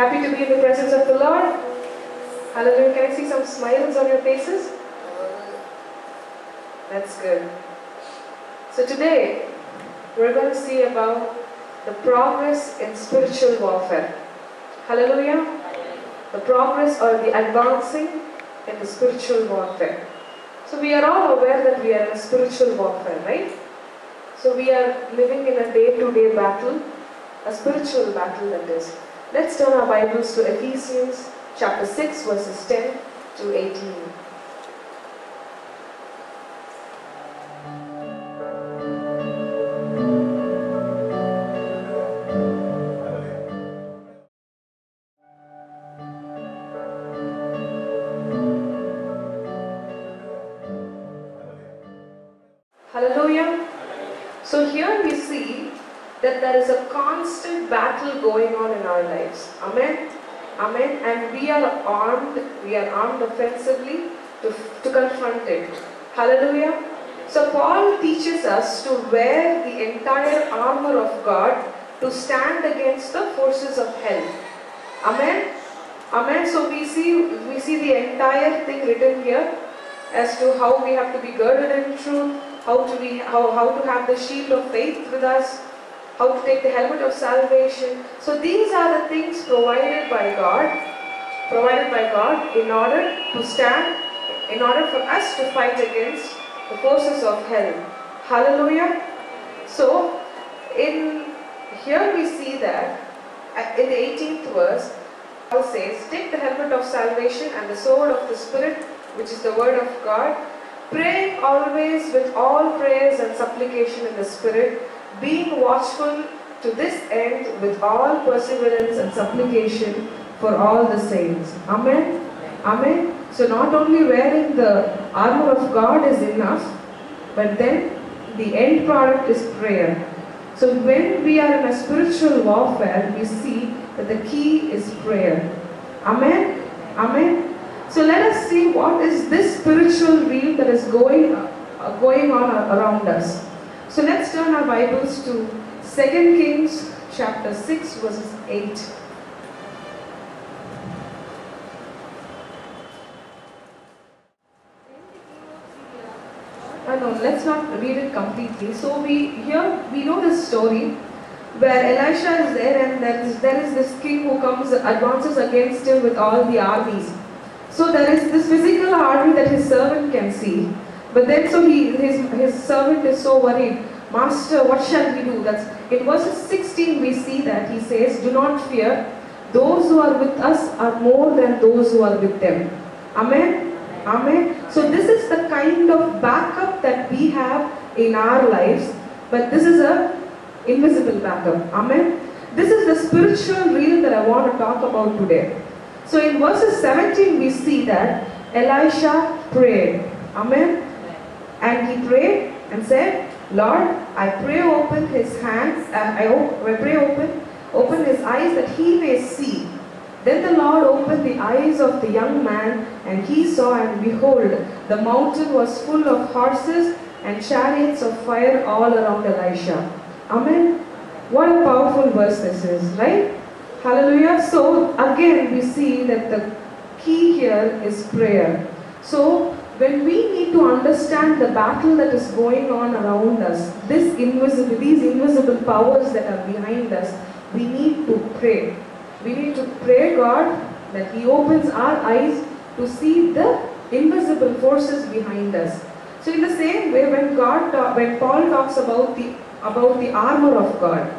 Happy to be in the presence of the Lord. Hallelujah. Can I see some smiles on your faces? That's good. So today, we're going to see about the progress in spiritual warfare. Hallelujah. The progress or the advancing in the spiritual warfare. So we are all aware that we are in a spiritual warfare, right? So we are living in a day-to-day battle, a spiritual battle that is. Let's turn our Bibles to Ephesians chapter 6 verses 10 to 18. Hallelujah. So here we see that there is a constant battle going on in our lives. Amen. Amen. And we are armed offensively to confront it. Hallelujah. So Paul teaches us to wear the entire armor of God to stand against the forces of hell. Amen. Amen. So we see the entire thing written here as to how we have to be girded in truth, how to have the shield of faith with us, how to take the helmet of salvation. So these are the things provided by God in order to stand, in order for us to fight against the forces of hell. Hallelujah. So here we see that in the 18th verse, Paul says, take the helmet of salvation and the sword of the Spirit, which is the word of God, praying always with all prayers and supplication in the Spirit, being watchful to this end with all perseverance and supplication for all the saints. Amen. Amen. So not only wearing the armor of God is enough, but then the end product is prayer. So when we are in a spiritual warfare, we see that the key is prayer. Amen. Amen. So let us see what is this spiritual realm that is going on around us. So let's turn our Bibles to 2 Kings chapter 6 verses 8. No, let's not read it completely. So we know this story where Elisha is there, and there is this king who advances against him with all the armies. So there is this physical army that his servant can see. But then his servant is so worried. Master, what shall we do? In verses 16 we see that he says, do not fear. Those who are with us are more than those who are with them. Amen? Amen. So this is the kind of backup that we have in our lives. But this is a invisible backup. Amen. This is the spiritual realm that I want to talk about today. So in verses 17 we see that Elisha prayed. Amen. And he prayed and said, Lord, I pray open his hands, open his eyes that he may see. Then the Lord opened the eyes of the young man, and he saw, and behold, the mountain was full of horses and chariots of fire all around Elisha. Amen. What a powerful verse this is, right? Hallelujah. So again we see that the key here is prayer. So when we need to understand the battle that is going on around us, these invisible powers that are behind us, we need to pray. We need to pray God that He opens our eyes to see the invisible forces behind us. So in the same way, when Paul talks about the armor of God,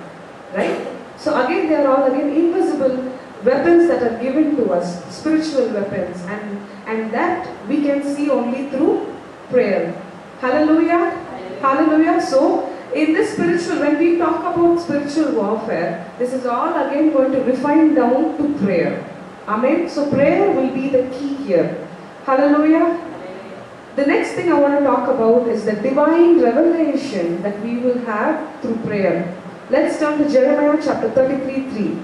right? So again, they are all invisible weapons that are given to us, spiritual weapons, and that we can see only through prayer. Hallelujah. Hallelujah. So in this when we talk about spiritual warfare, this is all again going to refine down to prayer. Amen. So prayer will be the key here. Hallelujah. The next thing I want to talk about is the divine revelation that we will have through prayer. Let's turn to Jeremiah chapter 33:3.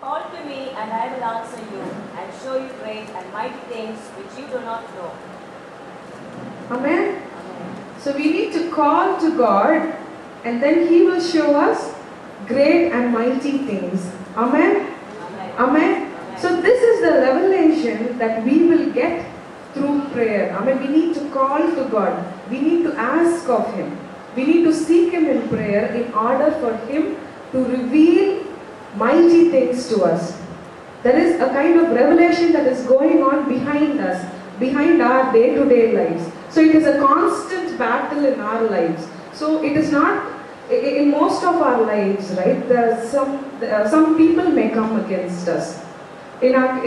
Call to me and I will answer you and show you great and mighty things which you do not know. Amen. So we need to call to God, and then He will show us great and mighty things. Amen? Amen? So this is the revelation that we will get through prayer. We need to call to God. We need to ask of Him. We need to seek Him in prayer in order for Him to reveal mighty things to us. There is a kind of revelation that is going on behind us, behind our day-to-day lives. So it is a constant battle in our lives. So it is not, in most of our lives, right, there are some people may come against us. In our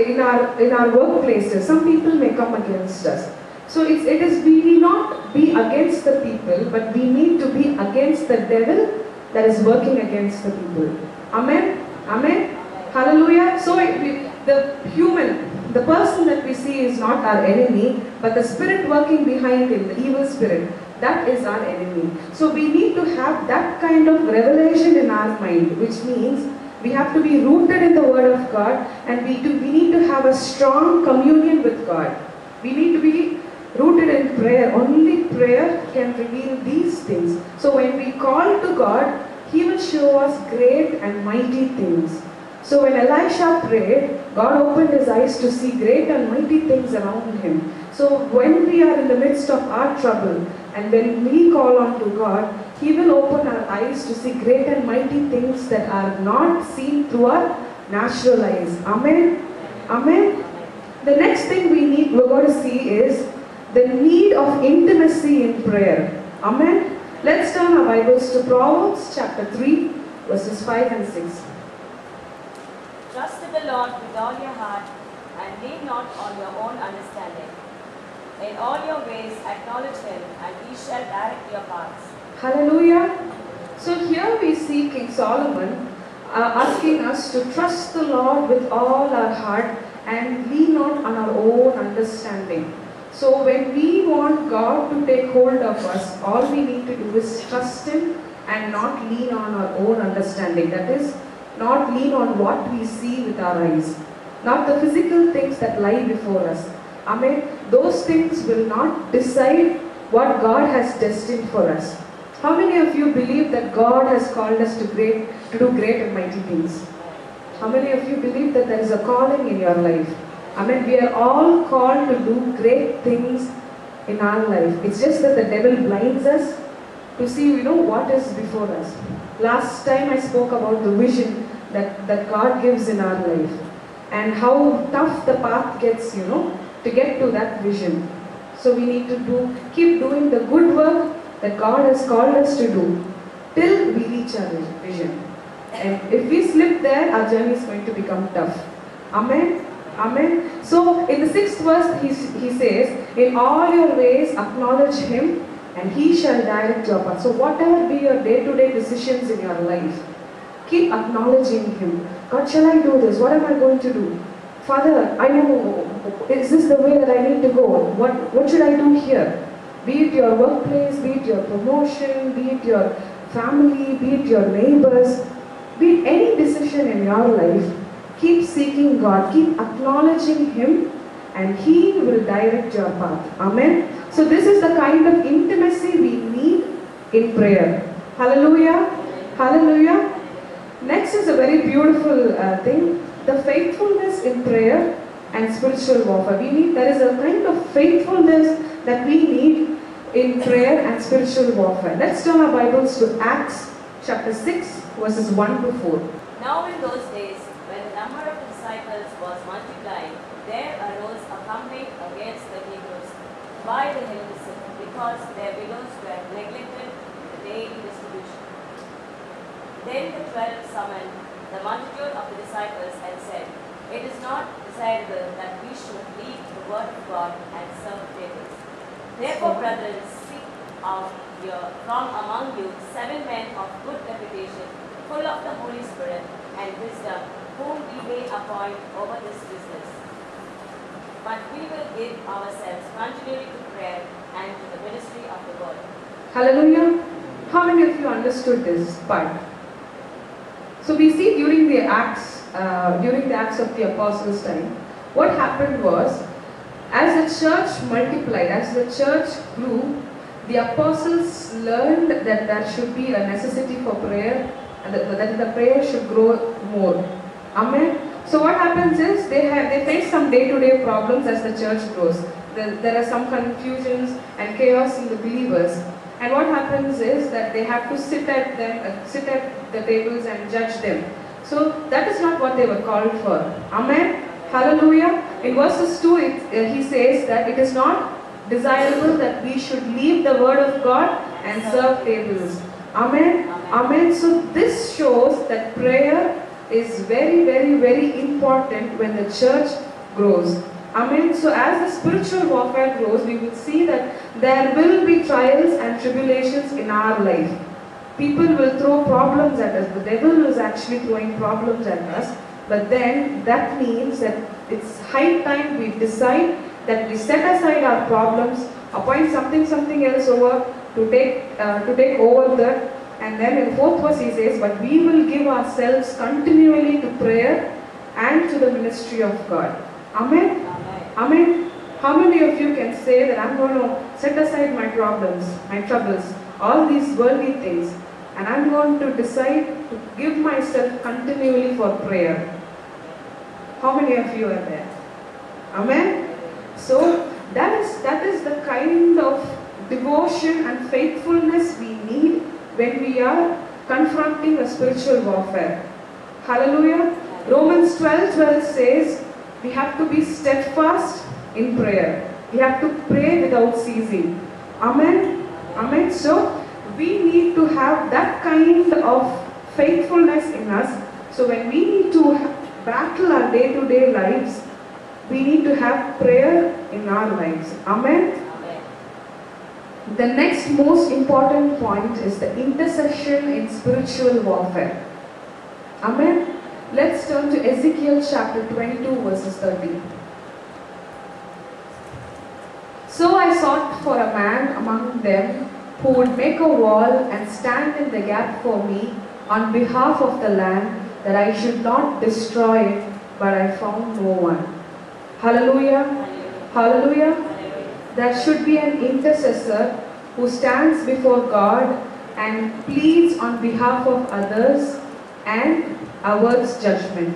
workplaces, some people may come against us. So we need not be against the people, but we need to be against the devil that is working against the people. Amen? Amen? Hallelujah. So the person that we see is not our enemy, but the spirit working behind him, the evil spirit, that is our enemy. So we need to have that kind of revelation in our mind, which means we have to be rooted in the Word of God, and we need to have a strong communion with God. We need to be rooted in prayer. Only prayer can reveal these things. So when we call to God, He will show us great and mighty things. So when Elisha prayed, God opened his eyes to see great and mighty things around him. So when we are in the midst of our trouble, and when we call on to God, He will open our eyes to see great and mighty things that are not seen through our natural eyes. Amen? Amen? The next thing we're going to see is the need of intimacy in prayer. Amen? Let's turn our Bibles to Proverbs chapter 3, verses 5 and 6. Trust in the Lord with all your heart and lean not on your own understanding. In all your ways acknowledge Him, and He shall direct your paths. Hallelujah. So here we see King Solomon asking us to trust the Lord with all our heart and lean not on our own understanding. So when we want God to take hold of us, all we need to do is trust Him and not lean on our own understanding. That is, not lean on what we see with our eyes, not the physical things that lie before us. Amen. Those things will not decide what God has destined for us. How many of you believe that God has called us to do great and mighty things? How many of you believe that there is a calling in your life? Amen. We are all called to do great things in our life. It's just that the devil blinds us to see, what is before us. Last time I spoke about the vision that God gives in our life, and how tough the path gets, to get to that vision. So we need to keep doing the good work that God has called us to do till we reach our vision. And if we slip there, our journey is going to become tough. Amen? Amen? So in the 6th verse, he says, in all your ways acknowledge Him, and He shall direct your path. So whatever be your day-to-day decisions in your life, keep acknowledging Him. God, shall I do this? What am I going to do? Father, I know, is this the way that I need to go? What should I do here? Be it your workplace, be it your promotion, be it your family, be it your neighbors, be it any decision in your life, keep seeking God, keep acknowledging Him, and He will direct your path. Amen? So this is the kind of intimacy we need in prayer. Hallelujah. Hallelujah. Next is a very beautiful thing, the faithfulness in prayer and spiritual warfare. There is a kind of faithfulness that we need in prayer and spiritual warfare. Let's turn our Bibles to Acts chapter 6, verses 1 to 4. Now in those days, when the number of the disciples was multiplying, there arose a complaint against the Hebrews by the Hellenism, because their widows were neglected in the daily distribution. Then the 12 summoned the multitude of the disciples and said, It is not desirable that we should leave the word of God and serve tables. Therefore, brethren, seek out from among you 7 men of good reputation, full of the Holy Spirit and wisdom, whom we may appoint over this business. But we will give ourselves continually to prayer and to the ministry of the word. Hallelujah. How many of you understood this part? So we see during the Acts of the Apostles' time, what happened was, as the church multiplied, as the church grew, the apostles learned that there should be a necessity for prayer, and that the prayer should grow more. Amen. So what happens is they face some day-to-day problems as the church grows. There are some confusions and chaos in the believers. And what happens is that they have to sit at the tables and judge them. So that is not what they were called for. Amen. Hallelujah. In verses 2, he says that it is not desirable that we should leave the word of God and serve tables. Amen. Amen. So this shows that prayer is very, very, very important when the church grows. Amen. So as the spiritual warfare grows, we will see that there will be trials and tribulations in our life. People will throw problems at us. The devil is actually throwing problems at us. But then that means that it's high time we decide that we set aside our problems, appoint something else over to take over that. And then in the 4th verse he says, but we will give ourselves continually to prayer and to the ministry of God. Amen? Amen. How many of you can say that I'm going to set aside my problems, my troubles, all these worldly things, and I'm going to decide to give myself continually for prayer? How many of you are there? Amen? So that is the kind of devotion and faithfulness we need when we are confronting a spiritual warfare. Hallelujah. Romans 12:12 says we have to be steadfast in prayer. We have to pray without ceasing. Amen. Amen. So we need to have that kind of faithfulness in us. So when we need to battle our day-to-day lives, we need to have prayer in our lives. Amen. The next most important point is the intercession in spiritual warfare. Amen. Let's turn to Ezekiel chapter 22 verses 13. So I sought for a man among them who would make a wall and stand in the gap for me on behalf of the land, that I should not destroy it, but I found no one. Hallelujah. Hallelujah. There should be an intercessor who stands before God and pleads on behalf of others and awards judgment.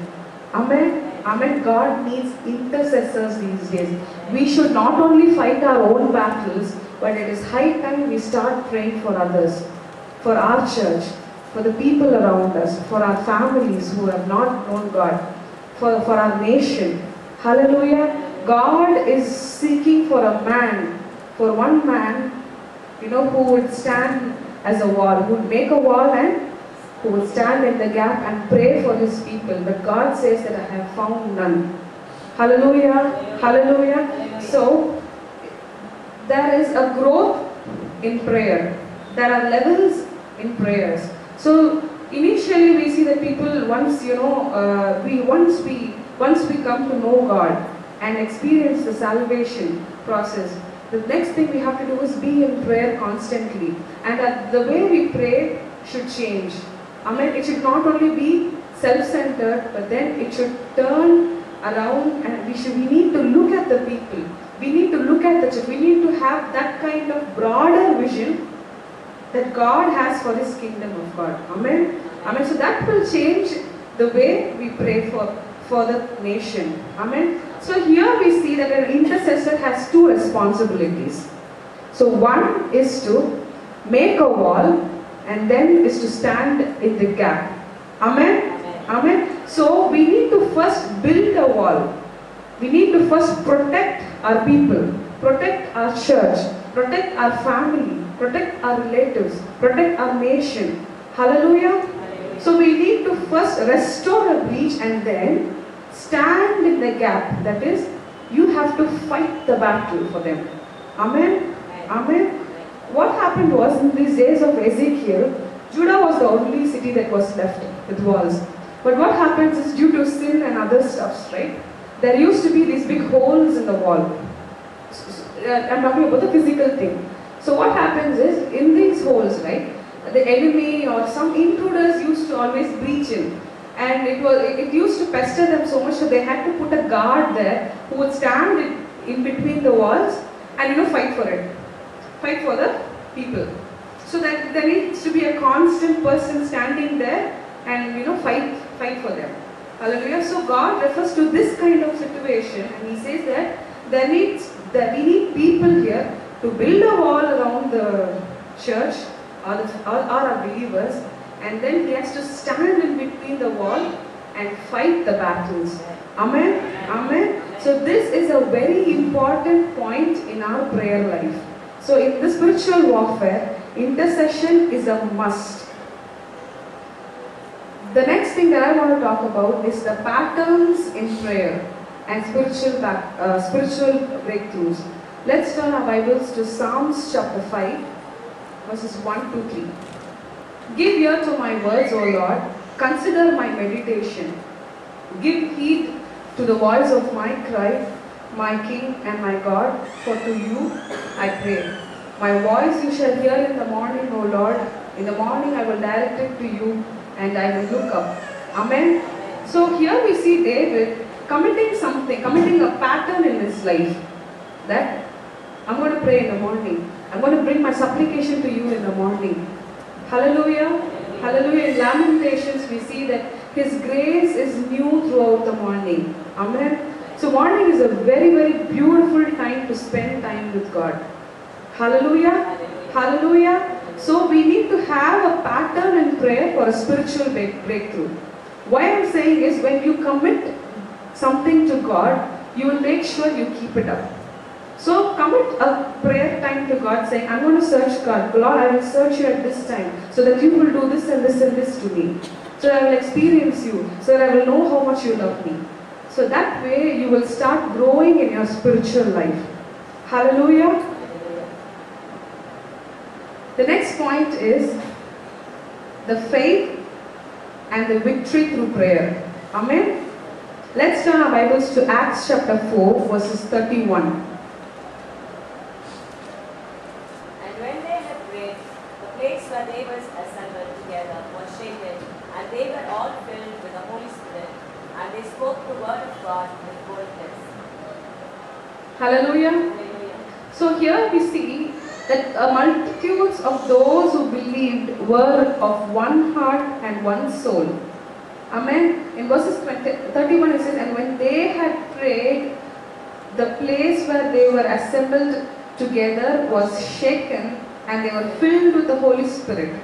Amen. Amen. God needs intercessors these days. We should not only fight our own battles, but it is high time we start praying for others, for our church, for the people around us, for our families who have not known God, for our nation. Hallelujah. God is seeking for a man, for one man, who would stand as a wall, who would make a wall and who would stand in the gap and pray for his people. But God says that I have found none. Hallelujah. Hallelujah. So, there is a growth in prayer. There are levels in prayers. So, initially we see that people once we come to know God and experience the salvation process, the next thing we have to do is be in prayer constantly. And the way we pray should change. Amen. It should not only be self-centered, but then it should turn around, and we need to look at the people. We need to look at the church. We need to have that kind of broader vision that God has for His kingdom of God. Amen. Amen. So that will change the way we pray for the nation. Amen. So here we see that an intercessor has two responsibilities. So one is to make a wall, and then is to stand in the gap. Amen? Amen. So we need to first build a wall. We need to first protect our people, protect our church, protect our family, protect our relatives, protect our nation. Hallelujah. So we need to first restore a breach and then stand in the gap. That is, you have to fight the battle for them. Amen. Amen. What happened was, in these days of Ezekiel, Judah was the only city that was left with walls. But what happens is, due to sin and other stuffs, right, there used to be these big holes in the wall. I'm talking about the physical thing. So what happens is, in these holes, right, the enemy or some intruders used to always breach in. And it used to pester them so much, so they had to put a guard there who would stand in between the walls and fight for it. Fight for the people. So that there needs to be a constant person standing there and fight for them. Hallelujah. So God refers to this kind of situation, and He says that we need people here to build a wall around the church or our believers, and then He has to stand in between the wall and fight the battles. Amen. Amen. So this is a very important point in our prayer life. So in the spiritual warfare, intercession is a must. The next thing that I want to talk about is the patterns in prayer and spiritual breakthroughs. Let's turn our Bibles to Psalms chapter 5, verses 1 to 3. Give ear to my words, O Lord. Consider my meditation. Give heed to the voice of my cry, my King and my God, for to you I pray. My voice you shall hear in the morning, O Lord. In the morning I will direct it to you, and I will look up. Amen. So here we see David committing a pattern in his life. That I'm going to pray in the morning. I'm going to bring my supplication to you in the morning. Hallelujah. Hallelujah. In Lamentations we see that His grace is new throughout the morning. Amen. So morning is a very, very beautiful time to spend time with God. Hallelujah. Hallelujah. So we need to have a pattern in prayer for a spiritual breakthrough. Why I'm saying is, when you commit something to God, you will make sure you keep it up. So commit a prayer time to God, saying, I'm going to search God. Lord, I will search you at this time, so that you will do this and this and this to me. So that I will experience you, so that I will know how much you love me. So that way you will start growing in your spiritual life. Hallelujah. The next point is the faith and the victory through prayer. Amen. Let's turn our Bibles to Acts chapter 4, verses 31. And when they had prayed, the place where they were assembled together was shaken, and they were all filled with the Holy Spirit, and they spoke the word of God with boldness. Hallelujah. Hallelujah. So here we see that multitudes of those who believed were of one heart and one soul. Amen. In verses 31 it says, and when they had prayed, the place where they were assembled together was shaken, and they were filled with the Holy Spirit.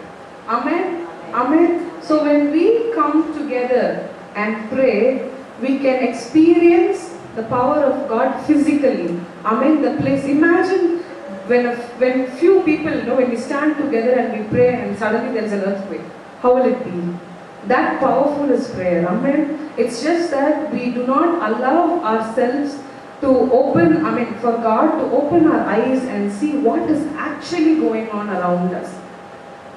Amen. Amen. So when we come together and pray, we can experience the power of God physically. Amen. The place. Imagine when few people, when we stand together and we pray and suddenly there is an earthquake. How will it be? That powerful is prayer. Amen. It's just that we do not allow ourselves to open, for God to open our eyes and see what is actually going on around us.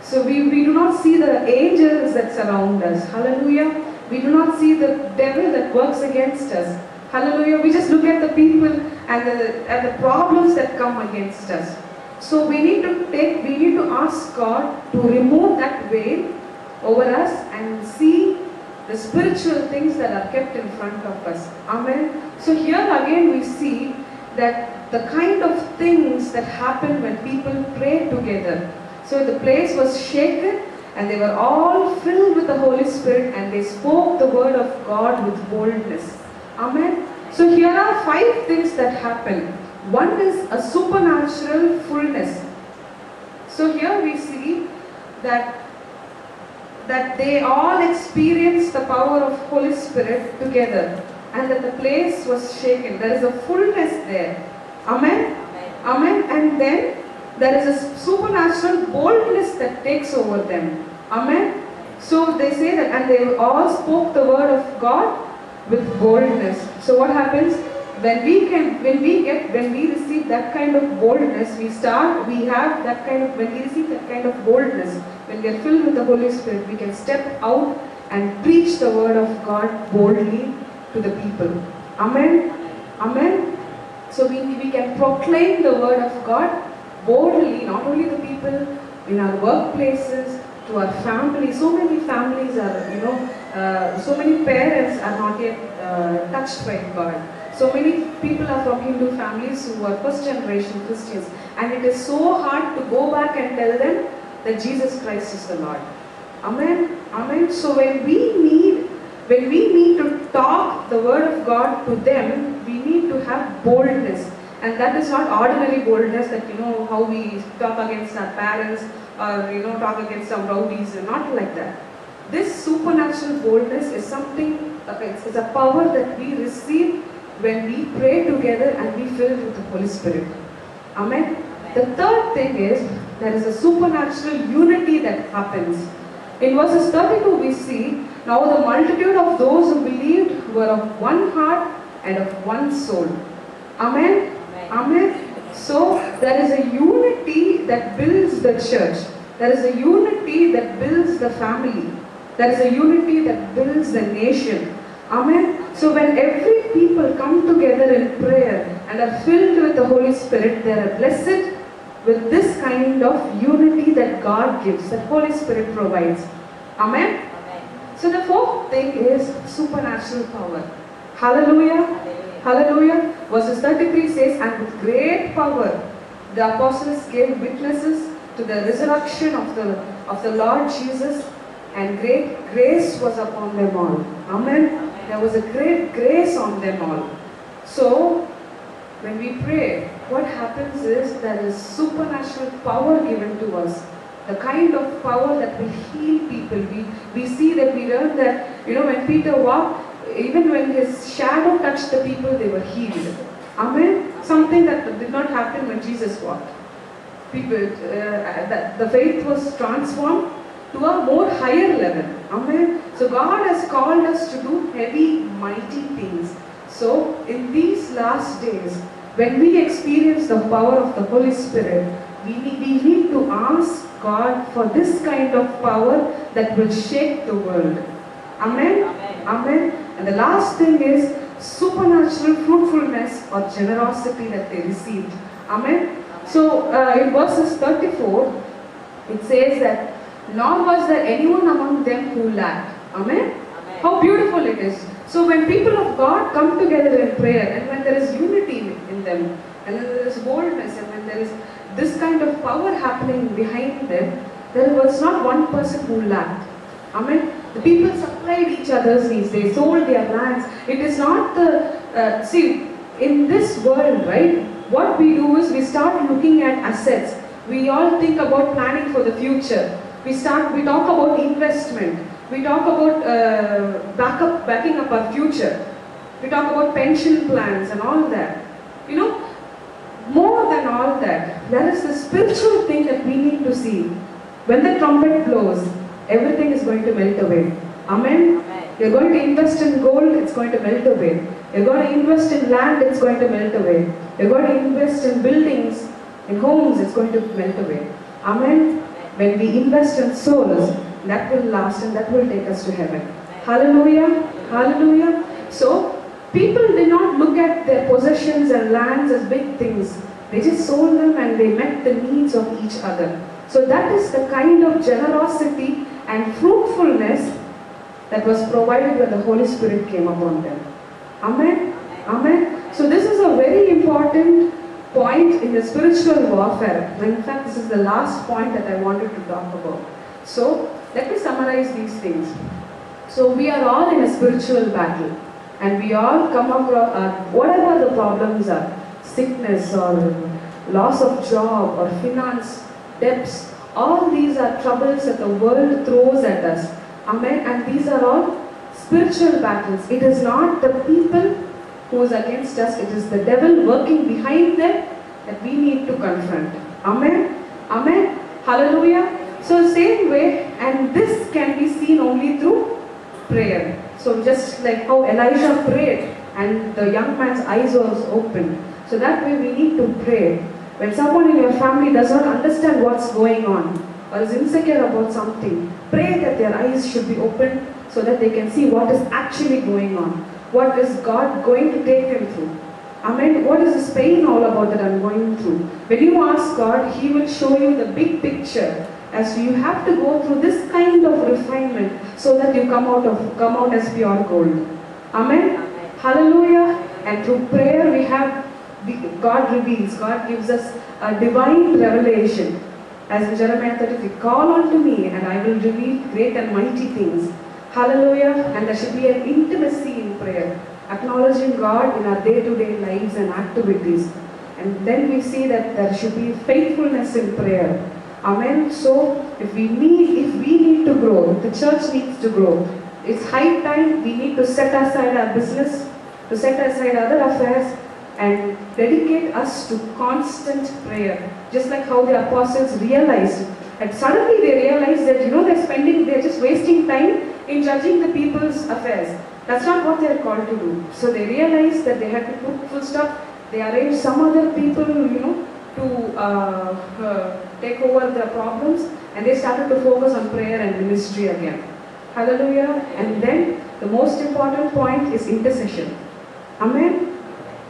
So we do not see the angels that surround us. Hallelujah. We do not see the devil that works against us. Hallelujah. We just look at the people and the problems that come against us. So we need to ask God to remove that veil over us and see the spiritual things that are kept in front of us. Amen. So here again we see that the kind of things that happen when people pray together. So the place was shaken, and they were all filled with the Holy Spirit, and they spoke the word of God with boldness. Amen. So here are 5 things that happen. One is a supernatural fullness. So here we see that they all experienced the power of Holy Spirit together, and that the place was shaken. There is a fullness there. Amen. Amen. And then there is a supernatural boldness that takes over them. Amen. So they say that, and they all spoke the word of God with boldness. So what happens when we receive that kind of boldness? When we receive that kind of boldness, when we are filled with the Holy Spirit, we can step out and preach the word of God boldly to the people. Amen. Amen. So we can proclaim the word of God boldly, not only the people in our workplaces, to our families. So many families are, so many parents are not yet touched by God. So many people are from Hindu families who are first generation Christians, and it is so hard to go back and tell them that Jesus Christ is the Lord. Amen. Amen. So when we need when we need to talk the word of God to them, we need to have boldness. And that is not ordinary boldness that, how we talk against our parents or, talk against some rowdies, not like that. This supernatural boldness is something, it's a power that we receive when we pray together and we fill with the Holy Spirit. Amen. The third thing is, there is a supernatural unity that happens. In verses 32 we see, now the multitude of those who believed were of one heart and of one soul. Amen. Amen. So there is a unity that builds the church. There is a unity that builds the family. There is a unity that builds the nation. Amen. So when every people come together in prayer and are filled with the Holy Spirit, they are blessed with this kind of unity that God gives, that Holy Spirit provides. Amen. So the fourth thing is supernatural power. Hallelujah. Hallelujah. Verses 33 says, and with great power the apostles gave witnesses to the resurrection of the Lord Jesus, and great grace was upon them all. Amen. There was a great grace on them all. So when we pray, what happens is there is supernatural power given to us. The kind of power that will heal people. We see that, we learn that, when Peter walked, even when his shadow touched the people, they were healed. Amen. Something that did not happen when Jesus walked. People, the faith was transformed to a more higher level. Amen. So God has called us to do heavy, mighty things. So in these last days, when we experience the power of the Holy Spirit, we need to ask God for this kind of power that will shake the world. Amen. Amen. Amen. And the last thing is supernatural fruitfulness or generosity that they received. Amen. So in verses 34, it says that, nor was there anyone among them who lacked. Amen. Amen. How beautiful it is. So when people of God come together in prayer, and when there is unity in them, and then there is boldness, and when there is this kind of power happening behind them, there was not one person who lacked. Amen. The people supplied each other's needs. They sold their lands. It is not the... see, in this world, right, what we do is we start looking at assets. We all think about planning for the future. We talk about investment. We talk about backing up our future. We talk about pension plans and all that. More than all that, there is the spiritual thing that we need to see. When the trumpet blows, everything is going to melt away. Amen? Amen. You're going to invest in gold, it's going to melt away. You're going to invest in land, it's going to melt away. You're going to invest in buildings, in homes, it's going to melt away. Amen? When we invest in souls, that will last and that will take us to heaven. Hallelujah. Hallelujah. So, people did not look at their possessions and lands as big things. They just sold them and they met the needs of each other. So that is the kind of generosity and fruitfulness that was provided when the Holy Spirit came upon them. Amen. Amen. So this is a very important point in the spiritual warfare. In fact, this is the last point that I wanted to talk about. So, let me summarize these things. So, we are all in a spiritual battle. And we all come across, whatever the problems are, sickness or loss of job or finance, debts, all these are troubles that the world throws at us. Amen. And these are all spiritual battles. It is not the people who is against us, it is the devil working behind them that we need to confront. Amen. Amen. Hallelujah. So same way, and this can be seen only through prayer. So just like how Elijah prayed and the young man's eyes was opened. So that way we need to pray. When someone in your family does not understand what's going on or is insecure about something, pray that their eyes should be opened so that they can see what is actually going on. What is God going to take them through? Amen. What is this pain all about that I'm going through? When you ask God, He will show you the big picture. As you have to go through this kind of refinement so that you come out as pure gold. Amen. Amen. Hallelujah. And through prayer God reveals, God gives us a divine revelation. As in Jeremiah 33, call unto me and I will reveal great and mighty things. Hallelujah. And there should be an intimacy in prayer, acknowledging God in our day-to-day lives and activities. And then we see that there should be faithfulness in prayer. Amen. So if we need to grow, if the church needs to grow, it's high time we need to set aside our business, to set aside other affairs, and dedicate us to constant prayer. Just like how the apostles realized, and suddenly they realized that they're just wasting time in judging the people's affairs. That's not what they're called to do. So they realized that they had to put full stop. They arranged some other people, to take over the problems, and they started to focus on prayer and ministry again. Hallelujah. And then the most important point is intercession. Amen.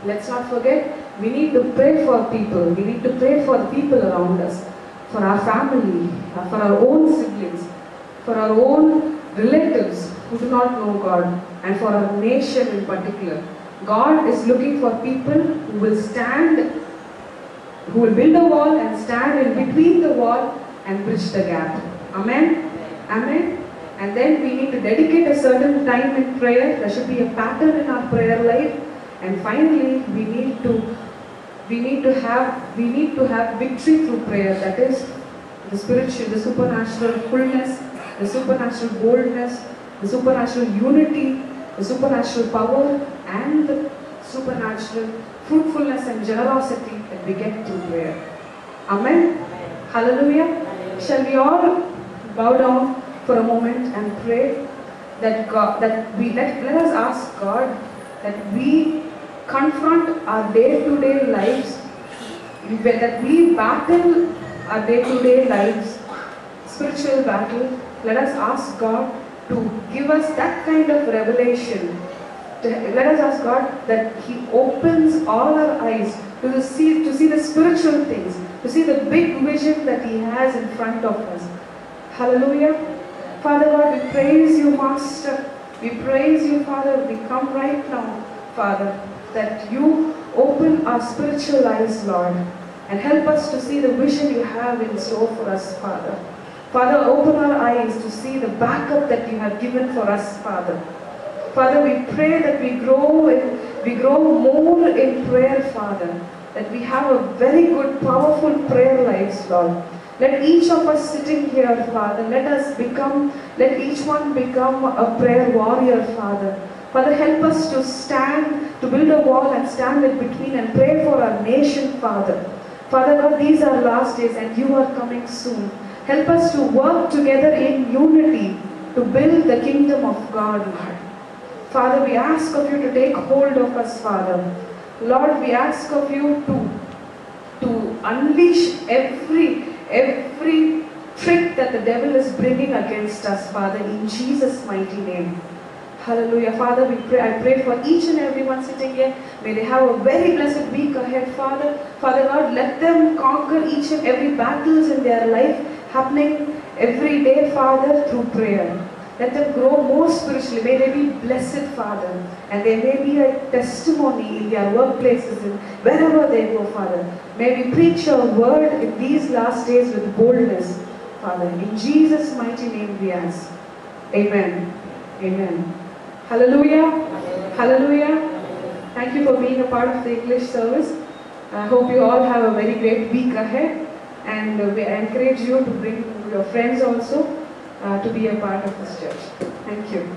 Let's not forget, we need to pray for people. We need to pray for the people around us, for our family, for our own siblings, for our own relatives who do not know God, and for our nation in particular. God is looking for people who will stand, who will build a wall and stand in between the wall and bridge the gap. Amen? Amen? And then we need to dedicate a certain time in prayer. There should be a pattern in our prayer life. And finally, we need to have victory through prayer. That is the spiritual, the supernatural fullness, the supernatural boldness, the supernatural unity, the supernatural power, and the supernatural fruitfulness and generosity that we get through prayer. Amen? Amen. Hallelujah. Hallelujah. Shall we all bow down for a moment and pray that God, let us ask God that we confront our day-to-day lives, that we battle our day-to-day lives, spiritual battle. Let us ask God to give us that kind of revelation. Let us ask God that He opens all our eyes to see the spiritual things, to see the big vision that He has in front of us. Hallelujah. Father God, we praise you, Master. We praise you, Father. We come right now, Father, that you open our spiritual eyes, Lord, and help us to see the vision you have in store for us, Father. Father, open our eyes to see the backup that you have given for us, Father. Father, we pray that we grow more in prayer, Father, that we have a very good, powerful prayer lives, Lord. Let each of us sitting here, Father, let each one become a prayer warrior, Father. Father, help us to stand, to build a wall and stand in between and pray for our nation, Father. Father God, these are last days and you are coming soon. Help us to work together in unity to build the kingdom of God, Lord. Father, we ask of you to take hold of us, Father. Lord, we ask of you to unleash every trick that the devil is bringing against us, Father, in Jesus' mighty name. Hallelujah. Father, I pray for each and everyone sitting here. May they have a very blessed week ahead, Father. Father God, let them conquer each and every battles in their life happening every day, Father, through prayer. Let them grow more spiritually. May they be blessed, Father. And they may be a testimony in their workplaces and wherever they go, Father. May we preach your word in these last days with boldness, Father. In Jesus' mighty name we ask. Amen. Amen. Hallelujah. Hallelujah. Thank you for being a part of the English service. I hope you all have a very great week ahead. And we encourage you to bring your friends also to be a part of this church. Thank you.